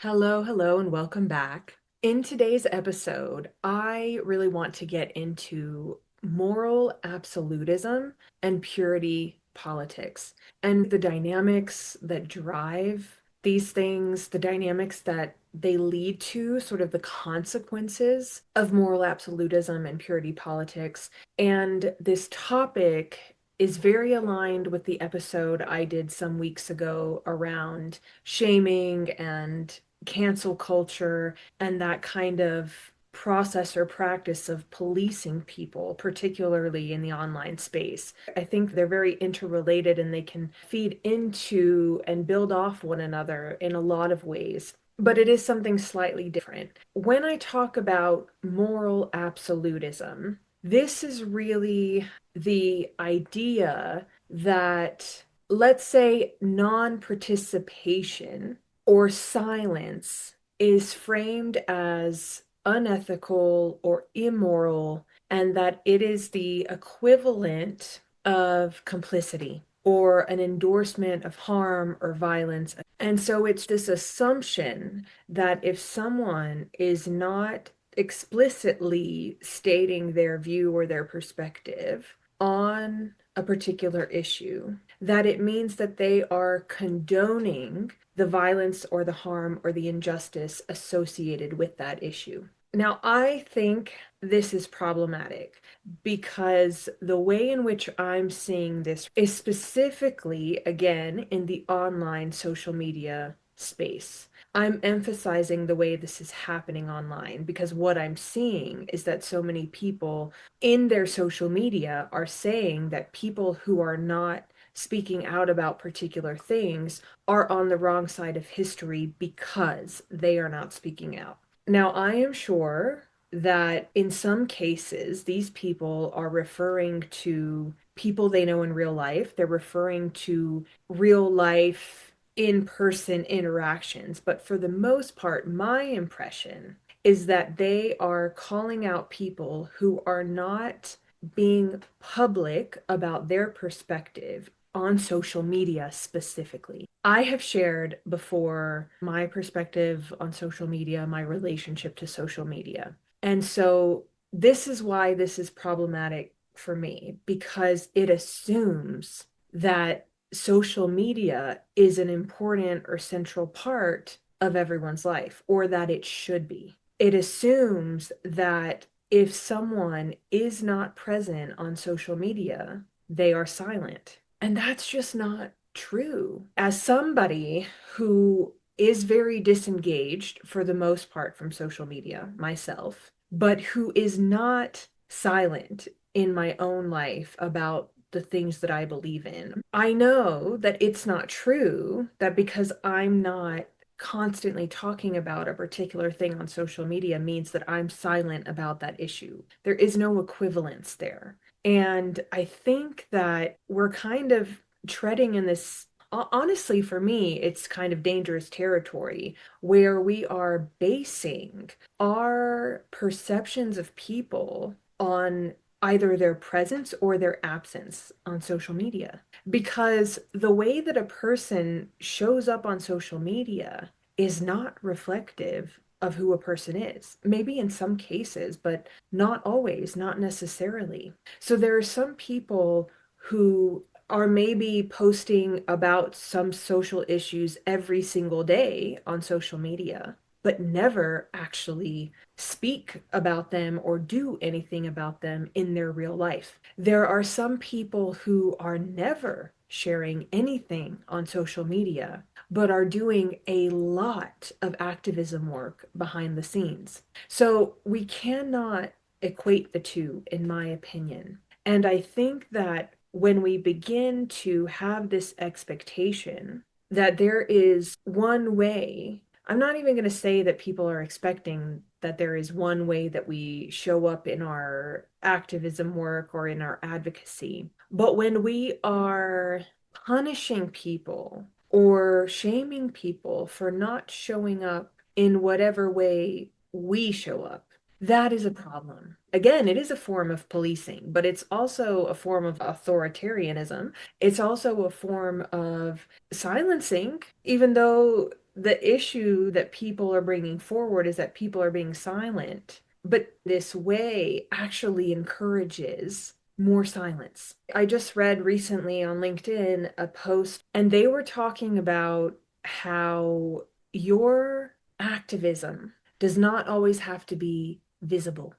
Hello, hello, and welcome back. In today's episode, I really want to get into moral absolutism and purity politics and the dynamics that drive these things, the dynamics that they lead to, sort of the consequences of moral absolutism and purity politics. And this topic is very aligned with the episode I did some weeks ago around shaming and cancel culture and that kind of process or practice of policing people, particularly in the online space. I think they're very interrelated and they can feed into and build off one another in a lot of ways. But it is something slightly different. When I talk about moral absolutism, this is really the idea that, let's say, non participation or silence is framed as unethical or immoral, and that it is the equivalent of complicity or an endorsement of harm or violence. And so it's this assumption that if someone is not explicitly stating their view or their perspective on a particular issue, that it means that they are condoning the violence or the harm or the injustice associated with that issue. Now, I think this is problematic because the way in which I'm seeing this is specifically, again, in the online social media space. I'm emphasizing the way this is happening online because what I'm seeing is that so many people in their social media are saying that people who are not speaking out about particular things are on the wrong side of history because they are not speaking out. Now, I am sure that in some cases, these people are referring to people they know in real life. They're referring to real life in-person interactions. But for the most part, my impression is that they are calling out people who are not being public about their perspective on social media specifically. I have shared before my perspective on social media, my relationship to social media. And so this is why this is problematic for me, because it assumes that social media is an important or central part of everyone's life, or that it should be. It assumes that if someone is not present on social media, they are silent. And that's just not true. As somebody who is very disengaged for the most part from social media myself, but who is not silent in my own life about the things that I believe in, I know that it's not true that because I'm not constantly talking about a particular thing on social media means that I'm silent about that issue. There is no equivalence there. And I think that we're kind of treading in this, honestly, for me, it's kind of dangerous territory where we are basing our perceptions of people on either their presence or their absence on social media. Because the way that a person shows up on social media is not reflective of who a person is. Maybe in some cases, but not always, not necessarily. So there are some people who are maybe posting about some social issues every single day on social media, but never actually speak about them or do anything about them in their real life. There are some people who are never sharing anything on social media, but are doing a lot of activism work behind the scenes. So we cannot equate the two, in my opinion. And I think that when we begin to have this expectation that there is one way, I'm not even going to say that people are expecting that there is one way that we show up in our activism work or in our advocacy. But when we are punishing people or shaming people for not showing up in whatever way we show up, that is a problem. Again, it is a form of policing, but it's also a form of authoritarianism. It's also a form of silencing, even though the issue that people are bringing forward is that people are being silent, but this way actually encourages more silence. I just read recently on LinkedIn a post, and they were talking about how your activism does not always have to be visible.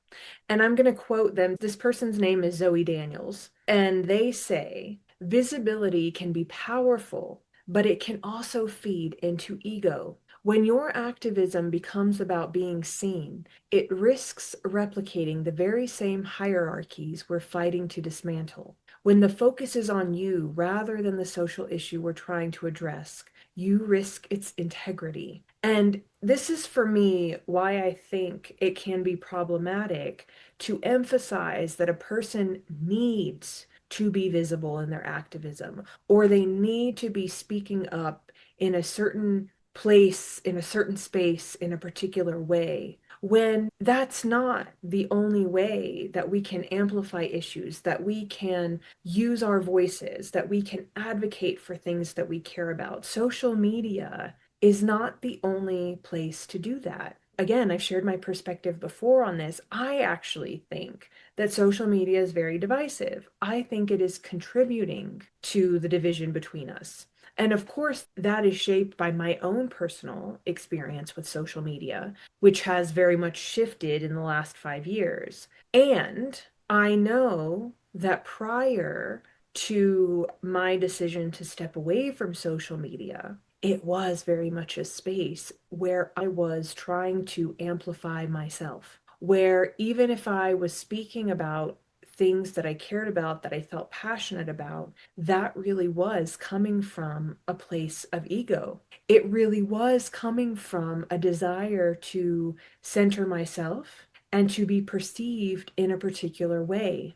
And I'm going to quote them. This person's name is Zoe Daniels, and they say, visibility can be powerful, but it can also feed into ego. When your activism becomes about being seen, it risks replicating the very same hierarchies we're fighting to dismantle. When the focus is on you rather than the social issue we're trying to address, you risk its integrity. And this is for me why I think it can be problematic to emphasize that a person needs to be visible in their activism, or they need to be speaking up in a certain place, in a certain space, in a particular way, when that's not the only way that we can amplify issues, that we can use our voices, that we can advocate for things that we care about. Social media is not the only place to do that. Again, I've shared my perspective before on this. I actually think that social media is very divisive. I think it is contributing to the division between us. And of course, that is shaped by my own personal experience with social media, which has very much shifted in the last 5 years. And I know that prior to my decision to step away from social media, it was very much a space where I was trying to amplify myself, where even if I was speaking about things that I cared about, that I felt passionate about, that really was coming from a place of ego. It really was coming from a desire to center myself and to be perceived in a particular way.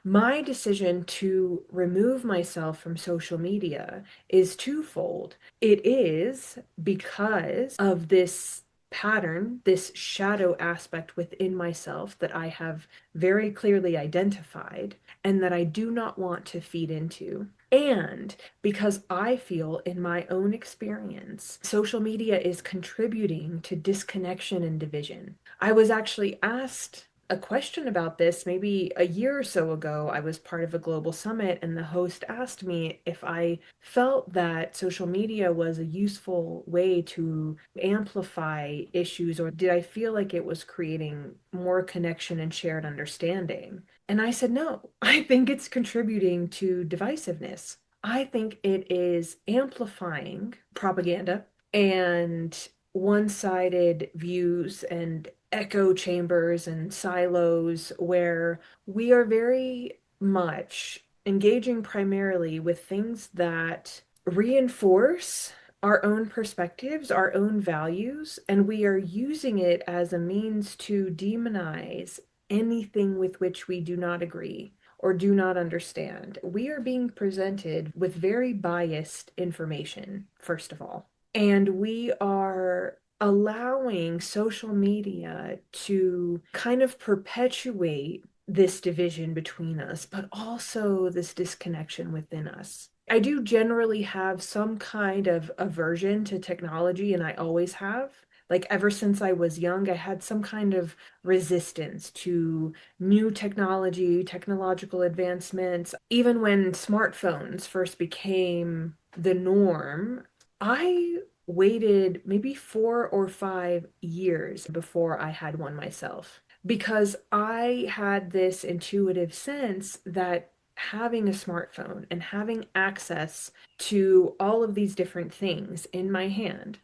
My decision to remove myself from social media is twofold. It is because of this pattern, this shadow aspect within myself that I have very clearly identified and that I do not want to feed into. And because I feel in my own experience, social media is contributing to disconnection and division. I was actually asked a question about this maybe a year or so ago. I was part of a global summit, and the host asked me if I felt that social media was a useful way to amplify issues, or did I feel like it was creating more connection and shared understanding? And I said, no, I think it's contributing to divisiveness. I think it is amplifying propaganda and one-sided views and echo chambers and silos where we are very much engaging primarily with things that reinforce our own perspectives, our own values, and we are using it as a means to demonize anything with which we do not agree or do not understand. We are being presented with very biased information, first of all. And we are allowing social media to kind of perpetuate this division between us, but also this disconnection within us. I do generally have some kind of aversion to technology, and I always have. Like ever since I was young, I had some kind of resistance to new technology, technological advancements. Even when smartphones first became the norm, I waited maybe 4 or 5 years before I had one myself because I had this intuitive sense that having a smartphone and having access to all of these different things in my hand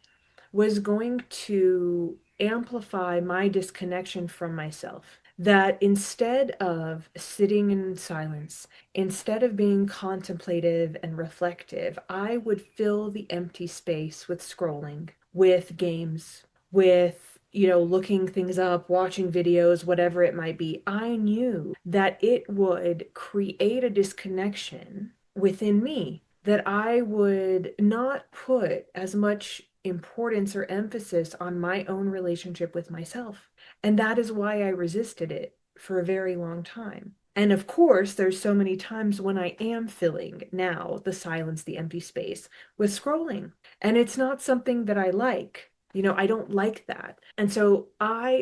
was going to amplify my disconnection from myself. That instead of sitting in silence, instead of being contemplative and reflective, I would fill the empty space with scrolling, with games, with looking things up, watching videos, whatever it might be. I knew that it would create a disconnection within me, that I would not put as much importance or emphasis on my own relationship with myself. And that is why I resisted it for a very long time. And of course, there's so many times when I am filling now the silence, the empty space with scrolling. And it's not something that I like. I don't like that. And so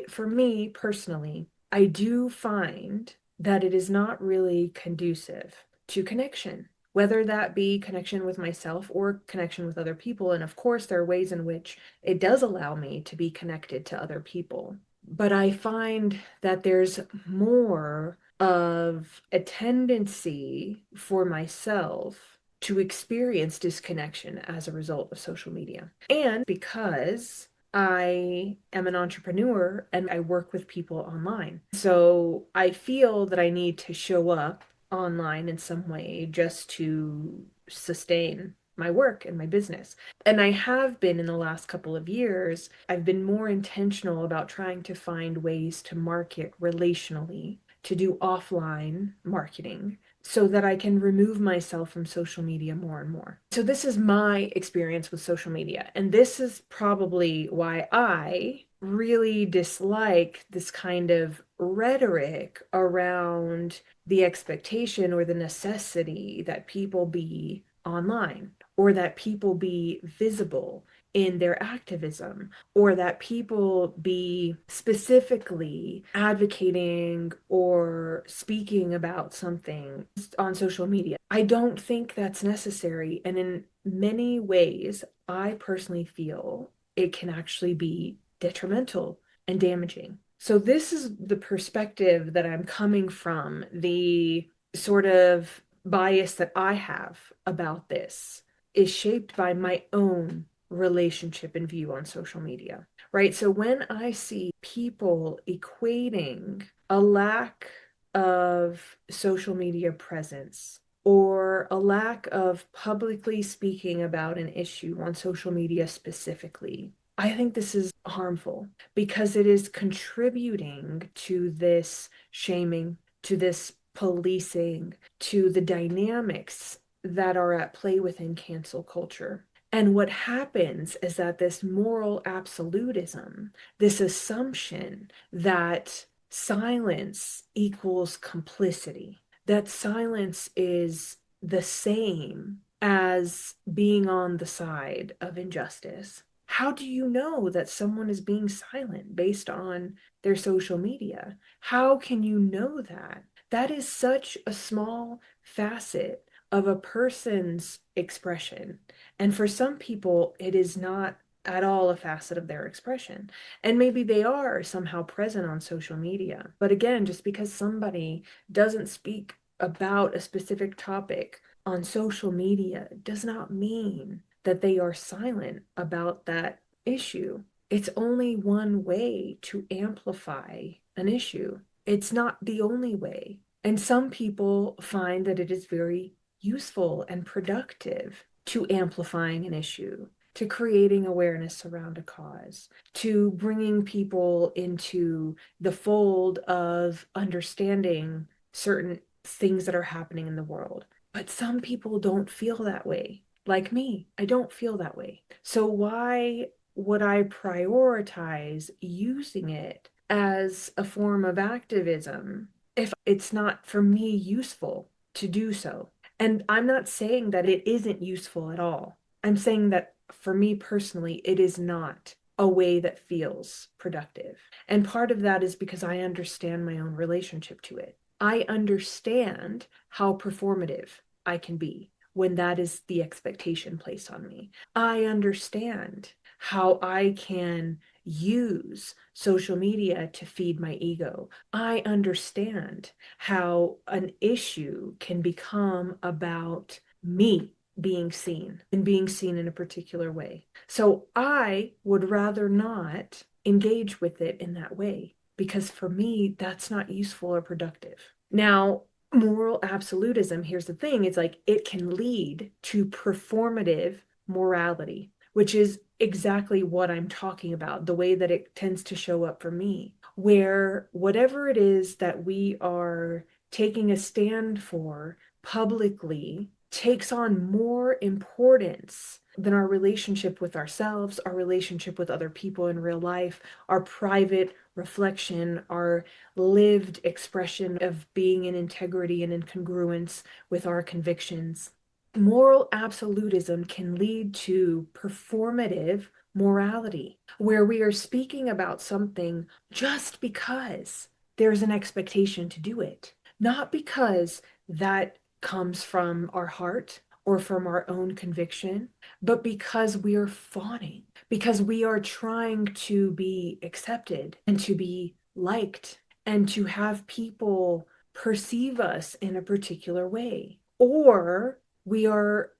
for me personally, I do find that it is not really conducive to connection, whether that be connection with myself or connection with other people. And of course, there are ways in which it does allow me to be connected to other people. But I find that there's more of a tendency for myself to experience disconnection as a result of social media. And because I am an entrepreneur and I work with people online. So I feel that I need to show up online in some way just to sustain my work and my business. And I have been in the last couple of years, I've been more intentional about trying to find ways to market relationally, to do offline marketing so that I can remove myself from social media more and more. So this is my experience with social media. And this is probably why I really dislike this kind of rhetoric around the expectation or the necessity that people be online or that people be visible in their activism, or that people be specifically advocating or speaking about something on social media. I don't think that's necessary. And in many ways, I personally feel it can actually be detrimental and damaging. So, this is the perspective that I'm coming from, the sort of bias that I have about this is shaped by my own relationship and view on social media, right? So when I see people equating a lack of social media presence or a lack of publicly speaking about an issue on social media specifically, I think this is harmful because it is contributing to this shaming, to this policing, to the dynamics that are at play within cancel culture. And what happens is that this moral absolutism, this assumption that silence equals complicity, that silence is the same as being on the side of injustice. How do you know that someone is being silent based on their social media? How can you know that? That is such a small facet of a person's expression. And for some people, it is not at all a facet of their expression. And maybe they are somehow present on social media. But again, just because somebody doesn't speak about a specific topic on social media does not mean that they are silent about that issue. It's only one way to amplify an issue. It's not the only way. And some people find that it is very useful and productive to amplifying an issue, to creating awareness around a cause, to bringing people into the fold of understanding certain things that are happening in the world. But some people don't feel that way. Like me, I don't feel that way. So why would I prioritize using it as a form of activism if it's not for me useful to do so? And I'm not saying that it isn't useful at all. I'm saying that for me personally, it is not a way that feels productive. And part of that is because I understand my own relationship to it. I understand how performative I can be when that is the expectation placed on me. I understand how I can use social media to feed my ego. I understand how an issue can become about me being seen and being seen in a particular way. So I would rather not engage with it in that way because for me, that's not useful or productive. Now, moral absolutism, here's the thing, it's like it can lead to performative morality, which is exactly what I'm talking about, the way that it tends to show up for me, where whatever it is that we are taking a stand for publicly takes on more importance then our relationship with ourselves, our relationship with other people in real life, our private reflection, our lived expression of being in integrity and in congruence with our convictions. Moral absolutism can lead to performative morality, where we are speaking about something just because there's an expectation to do it, not because that comes from our heart or from our own conviction, but because we are fawning, because we are trying to be accepted and to be liked and to have people perceive us in a particular way. Or we are,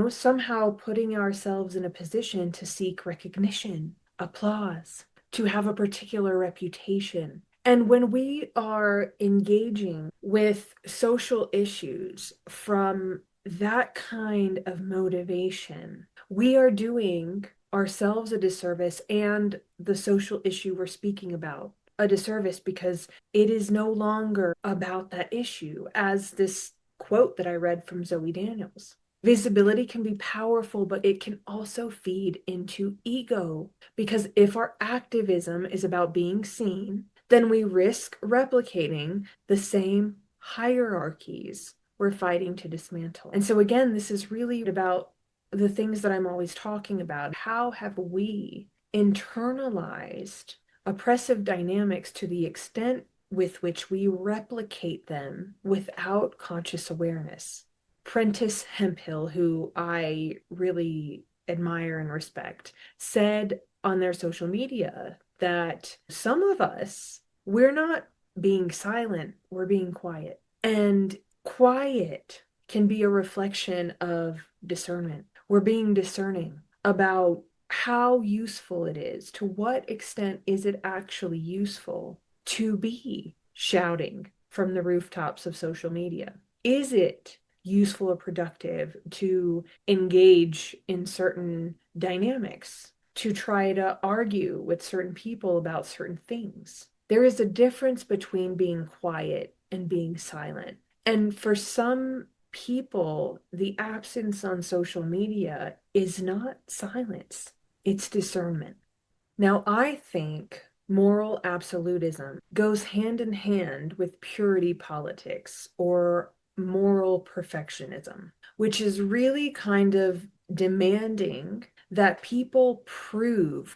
somehow putting ourselves in a position to seek recognition, applause, to have a particular reputation. And when we are engaging with social issues from that kind of motivation, we are doing ourselves a disservice and the social issue we're speaking about a disservice, because it is no longer about that issue, as this quote that I read from Zoe Daniels. Visibility can be powerful, but it can also feed into ego, because if our activism is about being seen, then we risk replicating the same hierarchies we're fighting to dismantle. And so, again, this is really about the things that I'm always talking about. How have we internalized oppressive dynamics to the extent with which we replicate them without conscious awareness? Prentice Hemphill, who I really admire and respect, said on their social media that some of us, we're not being silent, we're being quiet. And quiet can be a reflection of discernment. We're being discerning about how useful it is. To what extent is it actually useful to be shouting from the rooftops of social media? Is it useful or productive to engage in certain dynamics, to try to argue with certain people about certain things? There is a difference between being quiet and being silent. And for some people, the absence on social media is not silence, it's discernment. Now, I think moral absolutism goes hand in hand with purity politics or moral perfectionism, which is really kind of demanding that people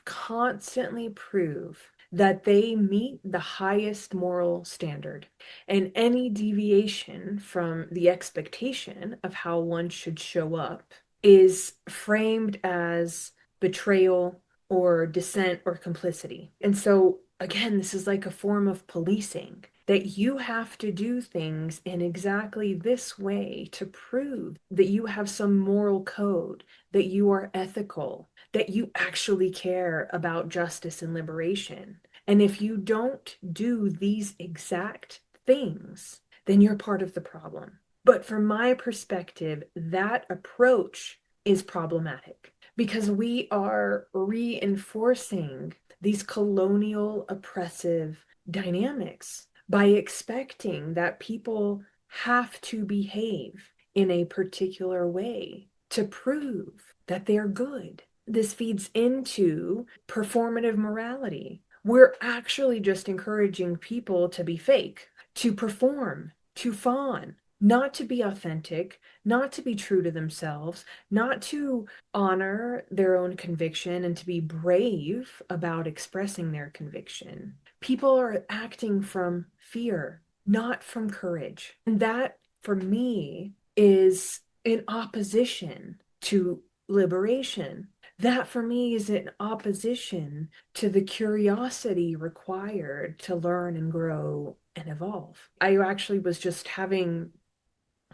constantly prove that they meet the highest moral standard. And any deviation from the expectation of how one should show up is framed as betrayal or dissent or complicity. And so, again, this is like a form of policing, that you have to do things in exactly this way to prove that you have some moral code, that you are ethical, that you actually care about justice and liberation. And if you don't do these exact things, then you're part of the problem. But from my perspective, that approach is problematic, because we are reinforcing these colonial oppressive dynamics by expecting that people have to behave in a particular way to prove that they're good. This feeds into performative morality. We're actually just encouraging people to be fake, to perform, to fawn, not to be authentic, not to be true to themselves, not to honor their own conviction and to be brave about expressing their conviction. People are acting from fear, not from courage. And that, for me, is in opposition to liberation. That, for me, is in opposition to the curiosity required to learn and grow and evolve. I actually was just having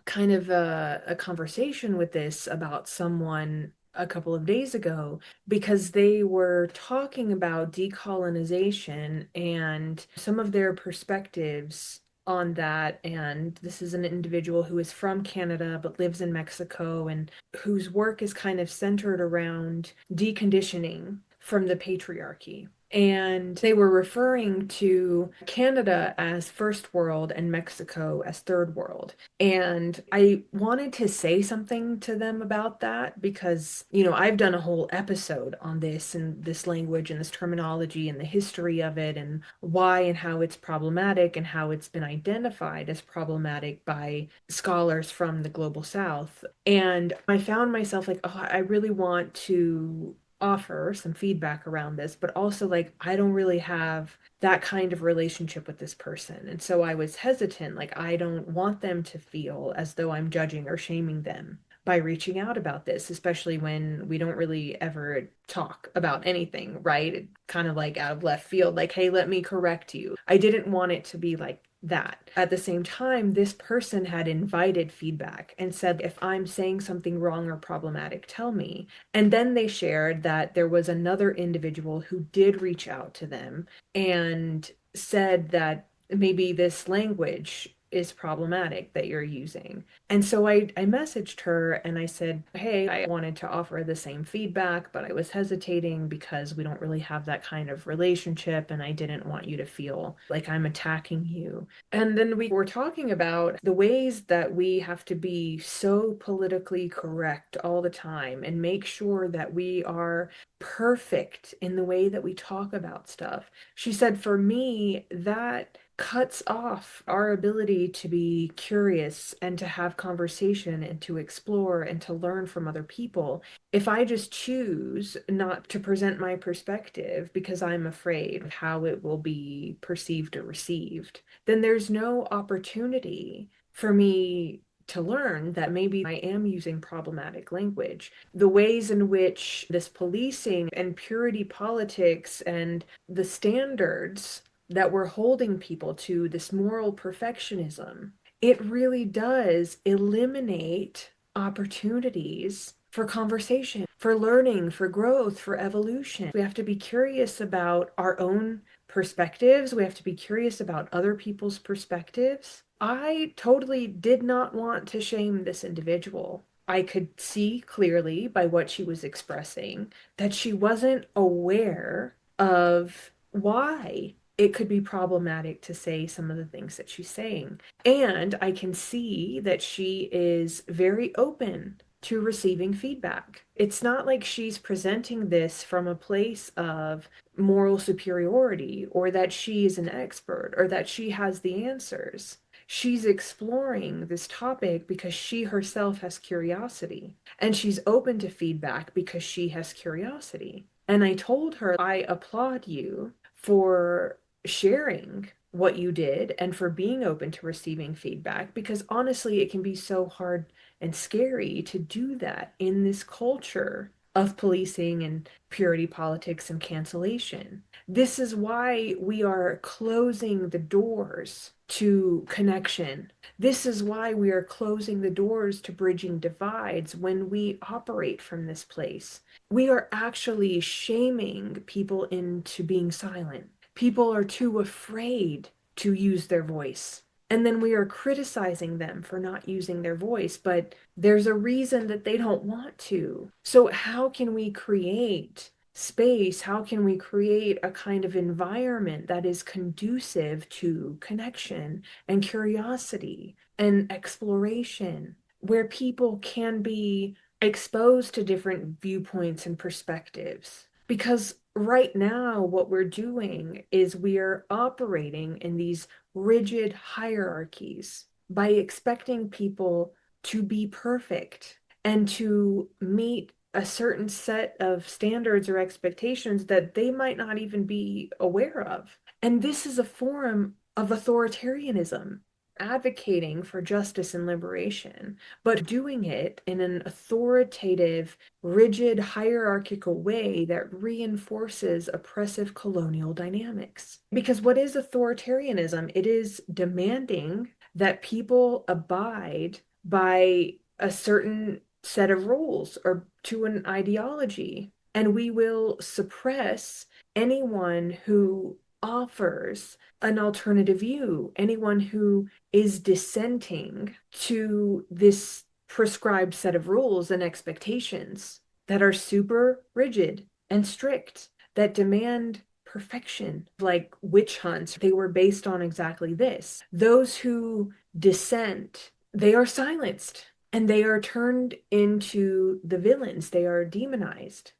kind of a conversation with this about someone a couple of days ago, because they were talking about decolonization and some of their perspectives on that. And this is an individual who is from Canada but lives in Mexico, and whose work is kind of centered around deconditioning from the patriarchy. And they were referring to Canada as first world and Mexico as third world. And I wanted to say something to them about that because, I've done a whole episode on this and this language and this terminology and the history of it and why and how it's problematic and how it's been identified as problematic by scholars from the global south. And I found myself like, oh, I really want to offer some feedback around this, but also like I don't really have that kind of relationship with this person. And so I was hesitant, like I don't want them to feel as though I'm judging or shaming them by reaching out about this, especially when we don't really ever talk about anything, right? It kind of like out of left field, like, hey, let me correct you. I didn't want it to be like that. At the same time, this person had invited feedback and said, if I'm saying something wrong or problematic, tell me. And then they shared that there was another individual who did reach out to them and said that maybe this language is problematic that you're using. And so I messaged her and I said, hey, I wanted to offer the same feedback, but I was hesitating because we don't really have that kind of relationship and I didn't want you to feel like I'm attacking you. And then we were talking about the ways that we have to be so politically correct all the time and make sure that we are perfect in the way that we talk about stuff. She said, for me, that cuts off our ability to be curious and to have conversation and to explore and to learn from other people. If I just choose not to present my perspective because I'm afraid of how it will be perceived or received, then there's no opportunity for me to learn that maybe I am using problematic language. The ways in which this policing and purity politics and the standards that we're holding people to, this moral perfectionism, it really does eliminate opportunities for conversation, for learning, for growth, for evolution. We have to be curious about our own perspectives. We have to be curious about other people's perspectives. I totally did not want to shame this individual. I could see clearly by what she was expressing that she wasn't aware of why it could be problematic to say some of the things that she's saying. And I can see that she is very open to receiving feedback. It's not like she's presenting this from a place of moral superiority or that she is an expert or that she has the answers. She's exploring this topic because she herself has curiosity, and she's open to feedback because she has curiosity. And I told her, I applaud you for sharing what you did and for being open to receiving feedback because honestly, it can be so hard and scary to do that in this culture of policing and purity politics and cancellation. This is why we are closing the doors to connection. This is why we are closing the doors to bridging divides when we operate from this place. We are actually shaming people into being silent. People are too afraid to use their voice. And then we are criticizing them for not using their voice, but there's a reason that they don't want to. So, how can we create space? How can we create a kind of environment that is conducive to connection and curiosity and exploration, where people can be exposed to different viewpoints and perspectives? Because right now, what we're doing is we are operating in these rigid hierarchies by expecting people to be perfect and to meet a certain set of standards or expectations that they might not even be aware of. And this is a form of authoritarianism, advocating for justice and liberation, but doing it in an authoritative, rigid, hierarchical way that reinforces oppressive colonial dynamics. Because what is authoritarianism? It is demanding that people abide by a certain set of rules or to an ideology. And we will suppress anyone who offers an alternative view, anyone who is dissenting to this prescribed set of rules and expectations that are super rigid and strict, that demand imperfection, like witch hunts. They were based on exactly this. Those who dissent, they are silenced and they are turned into the villains. They are demonized.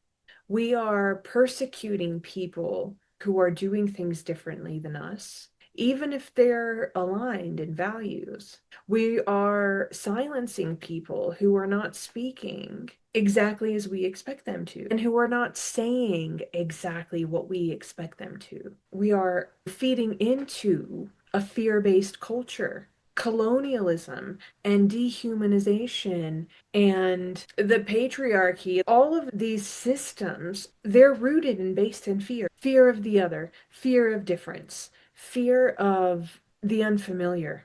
We are persecuting people who are doing things differently than us, even if they're aligned in values. We are silencing people who are not speaking exactly as we expect them to, and who are not saying exactly what we expect them to. We are feeding into a fear-based culture, colonialism, and dehumanization, and the patriarchy. All of these systems, they're rooted and based in fear. Fear of the other, fear of difference, fear of the unfamiliar.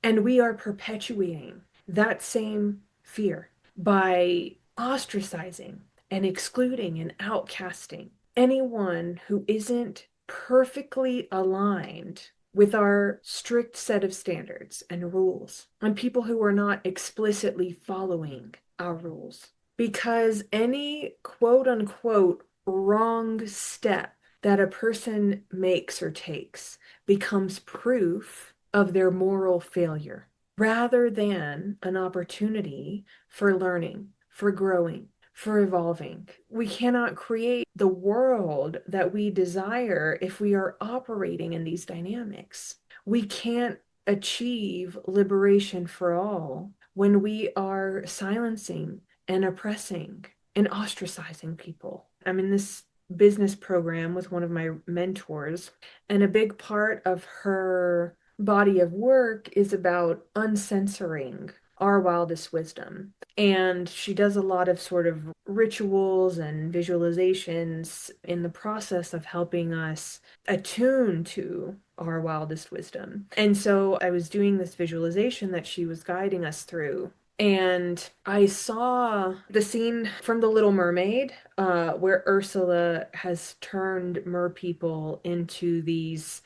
And we are perpetuating that same fear by ostracizing and excluding and outcasting anyone who isn't perfectly aligned with our strict set of standards and rules, and people who are not explicitly following our rules. Because any quote unquote wrong step that a person makes or takes becomes proof of their moral failure rather than an opportunity for learning, for growing, for evolving. We cannot create the world that we desire if we are operating in these dynamics. We can't achieve liberation for all when we are silencing and oppressing and ostracizing people. I'm in this business program with one of my mentors, and a big part of her body of work is about uncensoring our wildest wisdom. And she does a lot of sort of rituals and visualizations in the process of helping us attune to our wildest wisdom. And so I was doing this visualization that she was guiding us through. And I saw the scene from The Little Mermaid, where Ursula has turned merpeople into these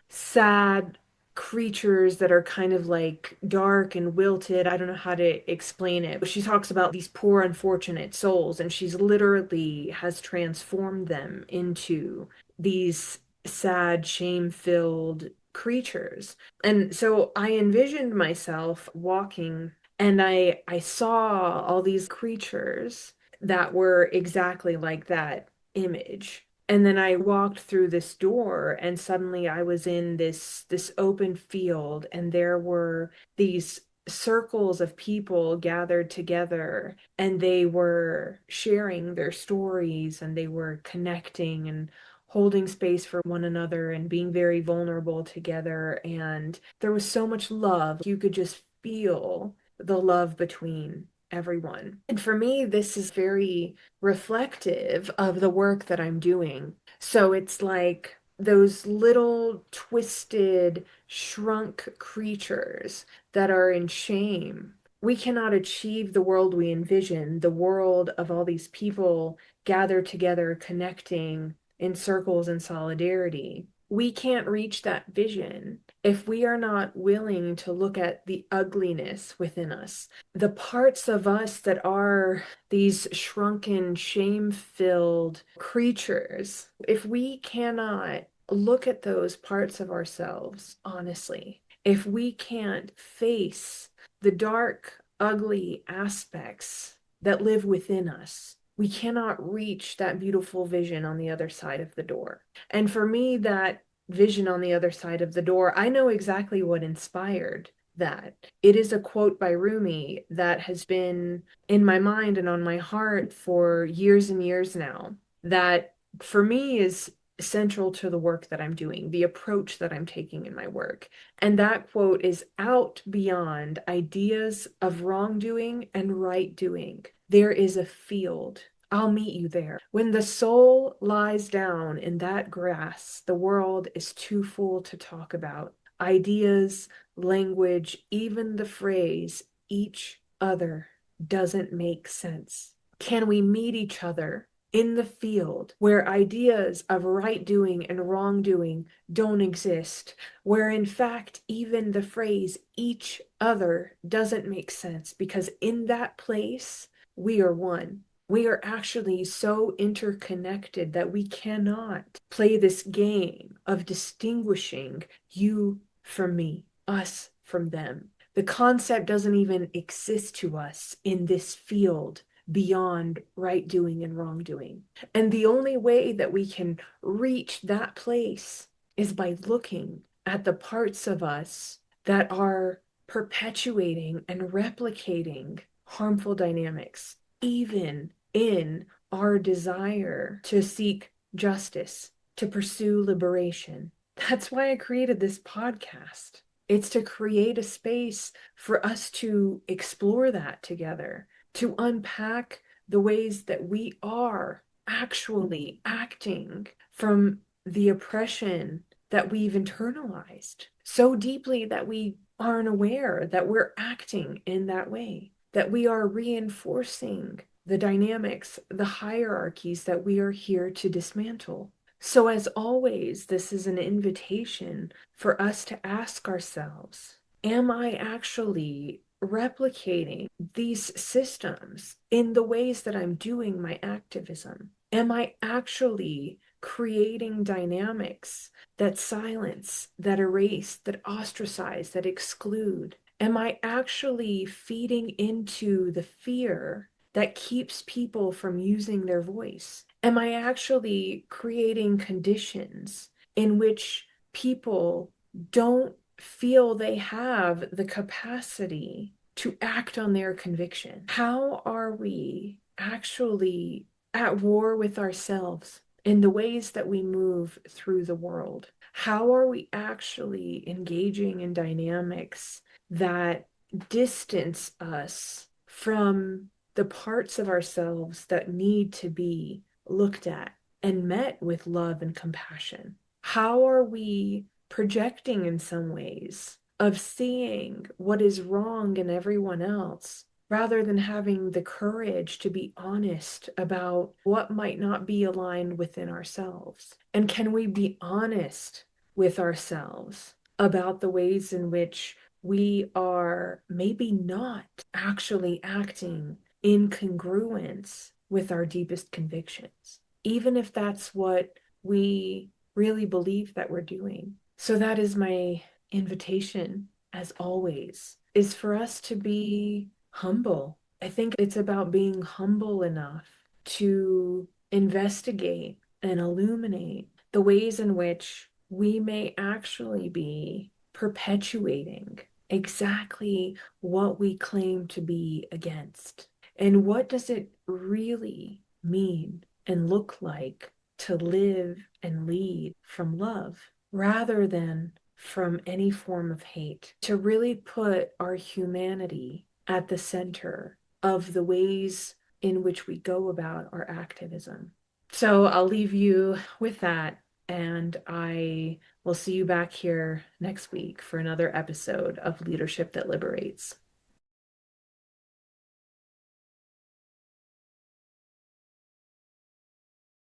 sad creatures that are kind of like dark and wilted. I don't know how to explain it. But she talks about these poor, unfortunate souls, and she's literally has transformed them into these sad, shame-filled creatures. And so I envisioned myself walking, and I saw all these creatures that were exactly like that image. And then I walked through this door, and suddenly I was in this open field, and there were these circles of people gathered together, and they were sharing their stories, and they were connecting and holding space for one another and being very vulnerable together. And there was so much love. You could just feel the love between everyone. And for me, this is very reflective of the work that I'm doing. So it's like those little twisted, shrunk creatures that are in shame. We cannot achieve the world we envision, the world of all these people gathered together, connecting in circles in solidarity. We can't reach that vision if we are not willing to look at the ugliness within us, the parts of us that are these shrunken, shame-filled creatures. If we cannot look at those parts of ourselves honestly, if we can't face the dark, ugly aspects that live within us, we cannot reach that beautiful vision on the other side of the door. And for me, that vision on the other side of the door, I know exactly what inspired that. It is a quote by Rumi that has been in my mind and on my heart for years and years now, that for me is central to the work that I'm doing, the approach that I'm taking in my work. And that quote is, out beyond ideas of wrongdoing and right doing, there is a field. I'll meet you there. When the soul lies down in that grass, the world is too full to talk about. Ideas, language, even the phrase, each other, doesn't make sense. Can we meet each other in the field where ideas of right doing and wrongdoing don't exist, where in fact even the phrase each other doesn't make sense, because in that place we are one. We are actually so interconnected that we cannot play this game of distinguishing you from me, us from them. The concept doesn't even exist to us in this field beyond right doing and wrongdoing. And the only way that we can reach that place is by looking at the parts of us that are perpetuating and replicating harmful dynamics, even in our desire to seek justice, to pursue liberation. That's why I created this podcast. It's to create a space for us to explore that together, to unpack the ways that we are actually acting from the oppression that we've internalized so deeply that we aren't aware that we're acting in that way, that we are reinforcing the dynamics, the hierarchies that we are here to dismantle. So, as always, this is an invitation for us to ask ourselves, am I actually replicating these systems in the ways that I'm doing my activism? Am I actually creating dynamics that silence, that erase, that ostracize, that exclude? Am I actually feeding into the fear that keeps people from using their voice? Am I actually creating conditions in which people don't feel they have the capacity to act on their conviction? How are we actually at war with ourselves in the ways that we move through the world? How are we actually engaging in dynamics that distance us from the parts of ourselves that need to be looked at and met with love and compassion? How are we projecting in some ways of seeing what is wrong in everyone else rather than having the courage to be honest about what might not be aligned within ourselves? And can we be honest with ourselves about the ways in which we are maybe not actually acting in congruence with our deepest convictions, even if that's what we really believe that we're doing? So that is my invitation, as always, is for us to be humble. I think it's about being humble enough to investigate and illuminate the ways in which we may actually be perpetuating exactly what we claim to be against. And what does it really mean and look like to live and lead from love rather than from any form of hate? To really put our humanity at the center of the ways in which we go about our activism. So I'll leave you with that, and I will see you back here next week for another episode of Leadership That Liberates.